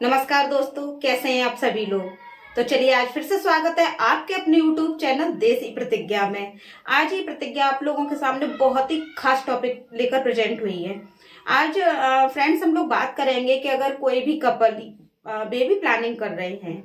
नमस्कार दोस्तों, कैसे हैं आप सभी लोग। तो चलिए आज फिर से स्वागत है आपके अपने YouTube चैनल देसी प्रतिज्ञा में। आज ये प्रतिज्ञा आप लोगों के सामने बहुत ही खास टॉपिक लेकर प्रेजेंट हुई है। आज फ्रेंड्स हम लोग बात करेंगे कि अगर कोई भी कपल बेबी प्लानिंग कर रहे हैं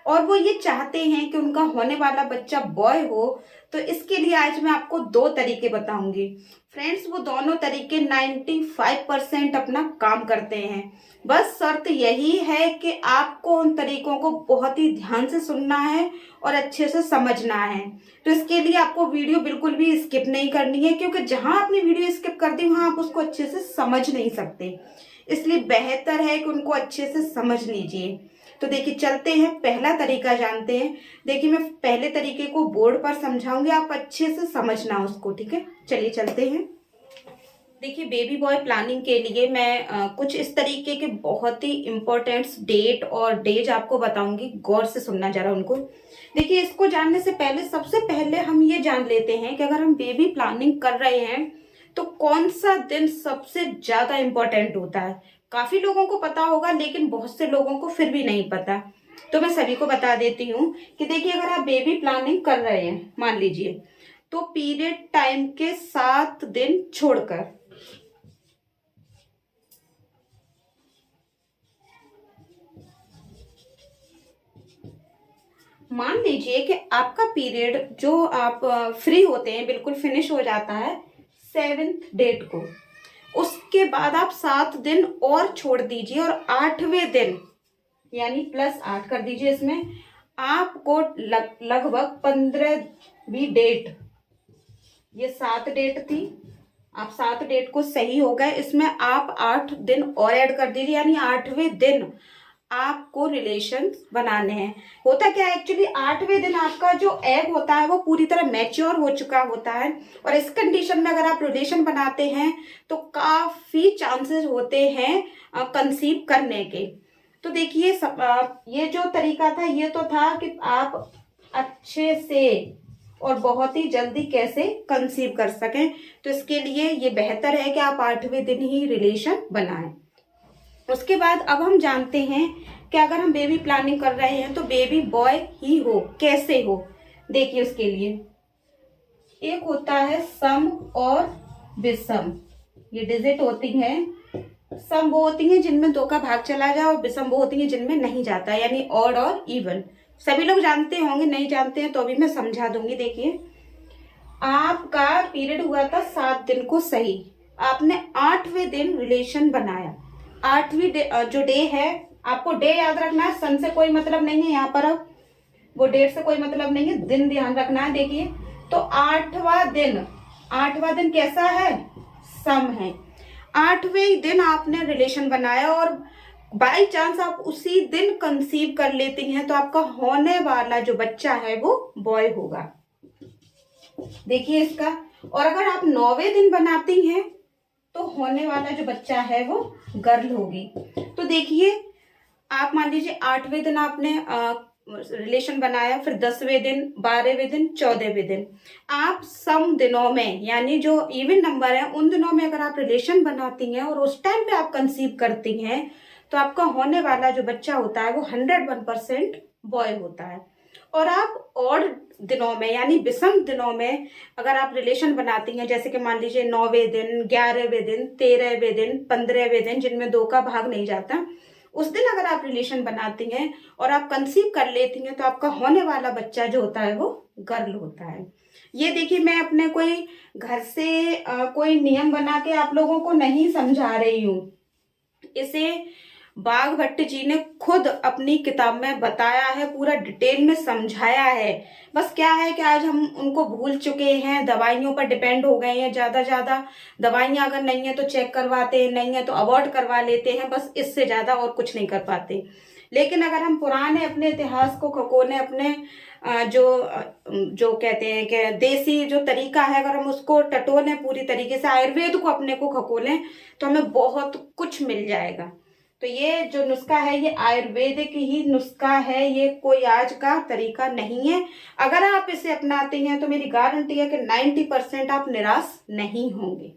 और वो ये चाहते हैं कि उनका होने वाला बच्चा बॉय हो, तो इसके लिए आज मैं आपको दो तरीके बताऊंगी। फ्रेंड्स वो दोनों तरीके 95% अपना काम करते हैं। बस शर्त यही है कि आपको उन तरीकों को बहुत ही ध्यान से सुनना है और अच्छे से समझना है। तो इसके लिए आपको वीडियो बिल्कुल भी स्किप नहीं करनी है, क्योंकि जहां आपने वीडियो स्किप कर दी वहां आप उसको अच्छे से समझ नहीं सकते। इसलिए बेहतर है कि उनको अच्छे से समझ लीजिए। तो देखिए चलते हैं, पहला तरीका जानते हैं। देखिए मैं पहले तरीके को बोर्ड पर समझाऊंगी, आप अच्छे से समझना उसको, ठीक है। चलिए चलते हैं। देखिए बेबी बॉय प्लानिंग के लिए मैं कुछ इस तरीके के बहुत ही इम्पोर्टेंट डेट और डेज आपको बताऊंगी, गौर से सुनना जरा उनको। देखिए इसको जानने से पहले सबसे पहले हम ये जान लेते हैं कि अगर हम बेबी प्लानिंग कर रहे हैं तो कौन सा दिन सबसे ज्यादा इम्पोर्टेंट होता है। काफी लोगों को पता होगा लेकिन बहुत से लोगों को फिर भी नहीं पता। तो मैं सभी को बता देती हूँ कि देखिए अगर आप बेबी प्लानिंग कर रहे हैं मान लीजिए, तो पीरियड टाइम के 7 दिन छोड़कर, मान लीजिए कि आपका पीरियड जो आप फ्री होते हैं बिल्कुल फिनिश हो जाता है 7th डेट को। उसके बाद आप 7 दिन और छोड़ दीजिए और 8वें दिन यानी +8 कर दीजिए। इसमें आपको लगभग 15वीं डेट, ये 7 डेट थी, आप 7 डेट को सही हो गए, इसमें आप 8 दिन और ऐड कर दीजिए, यानी 8वें दिन आपको रिलेशन बनाने हैं। होता क्या है एक्चुअली, 8वें दिन आपका जो एग होता है वो पूरी तरह मैच्योर हो चुका होता है, और इस कंडीशन में अगर आप रिलेशन बनाते हैं तो काफी चांसेस होते हैं कंसीव करने के। तो देखिए ये जो तरीका था ये तो था कि आप अच्छे से और बहुत ही जल्दी कैसे कंसीव कर सकें। तो इसके लिए ये बेहतर है कि आप 8वें दिन ही रिलेशन बनाएं। उसके बाद अब हम जानते हैं कि अगर हम बेबी प्लानिंग कर रहे हैं तो बेबी बॉय ही हो, कैसे हो। देखिए उसके लिए एक होता है सम और विषम, ये डिजिट होती हैं। सम वो होती हैं जिनमें 2 का भाग चला जाए और विषम वो होती हैं जिनमें नहीं जाता, यानी ऑड और इवन। सभी लोग जानते होंगे, नहीं जानते हैं तो अभी मैं समझा दूंगी। देखिए आपका पीरियड हुआ था 7 दिन को सही, आपने 8वें दिन रिलेशन बनाया। 8वीं जो डे है, आपको डे याद रखना है, सन से कोई मतलब नहीं है यहाँ पर, अब वो डेट से कोई मतलब नहीं है, दिन ध्यान रखना है। देखिए तो 8वां दिन कैसा है, सम है। 8वें दिन आपने रिलेशन बनाया और बाई चांस आप उसी दिन कंसीव कर लेती हैं तो आपका होने वाला जो बच्चा है वो बॉय होगा। देखिए इसका, और अगर आप 9वें दिन बनाती हैं तो होने वाला जो बच्चा है वो गर्ल होगी। तो देखिए आप मान लीजिए 8वें दिन आपने रिलेशन बनाया, फिर 10वें दिन, 12वें दिन, 14वें दिन, आप सम दिनों में यानी जो इवन नंबर है उन दिनों में अगर आप रिलेशन बनाती हैं और उस टाइम पे आप कंसीव करती हैं तो आपका होने वाला जो बच्चा होता है वो 101% बॉय होता है। और आप और दिनों में यानी विषम दिनों में अगर आप रिलेशन बनाती हैं, जैसे कि मान लीजिए 9वें दिन, 11वें दिन, 13वें दिन, 15वें दिन, जिनमें 2 का भाग नहीं जाता, उस दिन अगर आप रिलेशन बनाती हैं और आप कंसीव कर लेती हैं तो आपका होने वाला बच्चा जो होता है वो गर्ल होता है। ये देखिए मैं अपने कोई घर से कोई नियम बना के आप लोगों को नहीं समझा रही हूँ, इसे बाघ भट्ट जी ने खुद अपनी किताब में बताया है, पूरा डिटेल में समझाया है। बस क्या है कि आज हम उनको भूल चुके हैं, दवाइयों पर डिपेंड हो गए हैं ज्यादा। दवाइयां अगर नहीं है तो चेक करवाते हैं, नहीं है तो अवॉइड करवा लेते हैं, बस इससे ज्यादा और कुछ नहीं कर पाते। लेकिन अगर हम पुराने अपने इतिहास को खकोने, अपने जो कहते हैं कि देसी जो तरीका है, अगर हम उसको टटोले पूरी तरीके से, आयुर्वेद को अपने को खकोलें तो हमें बहुत कुछ मिल जाएगा। तो ये जो नुस्खा है ये आयुर्वेदिक ही नुस्खा है, ये कोई आज का तरीका नहीं है। अगर आप इसे अपनाते हैं तो मेरी गारंटी है कि 90% आप निराश नहीं होंगे।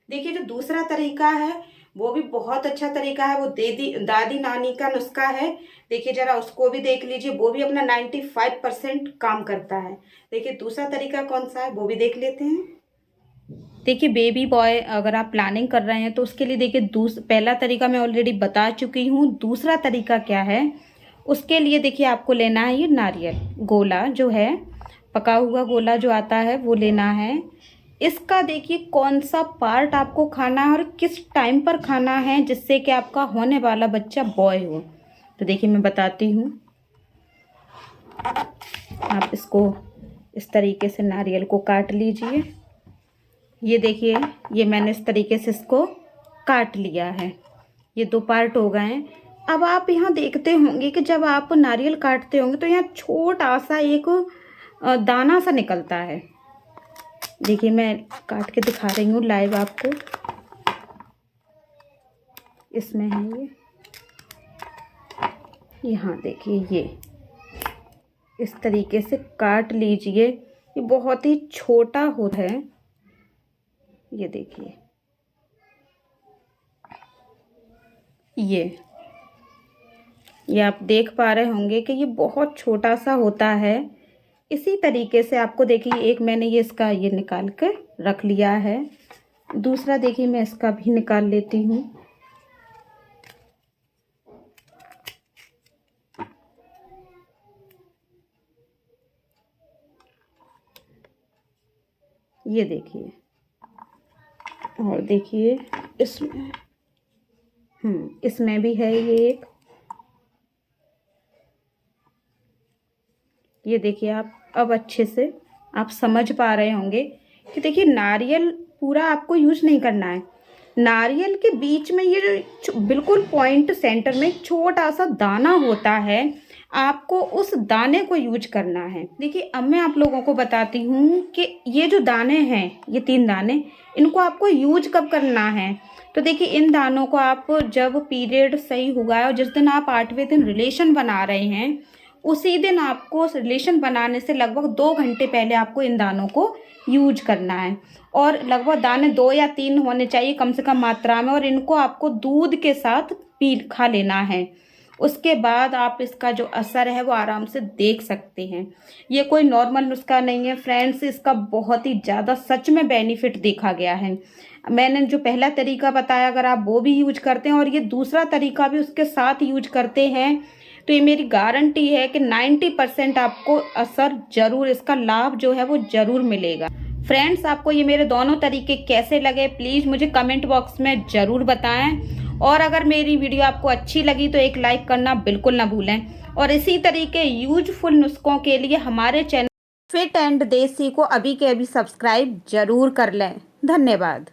देखिए जो दूसरा तरीका है वो भी बहुत अच्छा तरीका है, वो दादी नानी का नुस्खा है। देखिए जरा उसको भी देख लीजिए, वो भी अपना 95% काम करता है। देखिए दूसरा तरीका कौन सा है वो भी देख लेते हैं। देखिए बेबी बॉय अगर आप प्लानिंग कर रहे हैं तो उसके लिए देखिए पहला तरीका मैं ऑलरेडी बता चुकी हूँ। दूसरा तरीका क्या है, उसके लिए देखिए आपको लेना है ये नारियल गोला जो है, पका हुआ गोला जो आता है वो लेना है। इसका देखिए कौन सा पार्ट आपको खाना है और किस टाइम पर खाना है जिससे कि आपका होने वाला बच्चा बॉय हो। तो देखिए मैं बताती हूँ, आप इसको इस तरीके से नारियल को काट लीजिए। ये देखिए ये मैंने इस तरीके से इसको काट लिया है, ये 2 पार्ट हो गए हैं। अब आप यहाँ देखते होंगे कि जब आप नारियल काटते होंगे तो यहाँ छोटा सा एक दाना सा निकलता है। देखिए मैं काट के दिखा रही हूँ लाइव आपको, इसमें है ये, यहाँ देखिए ये इस तरीके से काट लीजिए। ये बहुत ही छोटा होता है, ये देखिए ये आप देख पा रहे होंगे कि ये बहुत छोटा सा होता है। इसी तरीके से आपको देखिए एक मैंने ये इसका ये निकाल कर रख लिया है, दूसरा देखिए मैं इसका भी निकाल लेती हूँ। ये देखिए, और देखिए इसमें इसमें भी है ये एक, ये देखिए आप अब अच्छे से आप समझ पा रहे होंगे कि देखिए नारियल पूरा आपको यूज नहीं करना है। नारियल के बीच में ये जो बिल्कुल पॉइंट सेंटर में छोटा सा दाना होता है, आपको उस दाने को यूज करना है। देखिए अब मैं आप लोगों को बताती हूँ कि ये जो दाने हैं, ये 3 दाने, इनको आपको यूज कब करना है। तो देखिए इन दानों को आप जब पीरियड सही हुआ है और जिस दिन आप 8वें दिन रिलेशन बना रहे हैं, उसी दिन आपको रिलेशन बनाने से लगभग 2 घंटे पहले आपको इन दानों को यूज करना है। और लगभग दाने 2 या 3 होने चाहिए कम से कम मात्रा में, और इनको आपको दूध के साथ खा लेना है। उसके बाद आप इसका जो असर है वो आराम से देख सकते हैं। ये कोई नॉर्मल नुस्खा नहीं है फ्रेंड्स, इसका बहुत ही ज़्यादा सच में बेनिफिट देखा गया है। मैंने जो पहला तरीका बताया अगर आप वो भी यूज करते हैं और ये दूसरा तरीका भी उसके साथ यूज करते हैं तो ये मेरी गारंटी है कि 90% आपको असर जरूर, इसका लाभ जो है वो जरूर मिलेगा। फ्रेंड्स आपको ये मेरे दोनों तरीके कैसे लगे प्लीज़ मुझे कमेंट बॉक्स में ज़रूर बताएं, और अगर मेरी वीडियो आपको अच्छी लगी तो एक लाइक करना बिल्कुल ना भूलें, और इसी तरीके यूजफुल नुस्खों के लिए हमारे चैनल फिट एंड देसी को अभी के अभी सब्सक्राइब जरूर कर लें। धन्यवाद।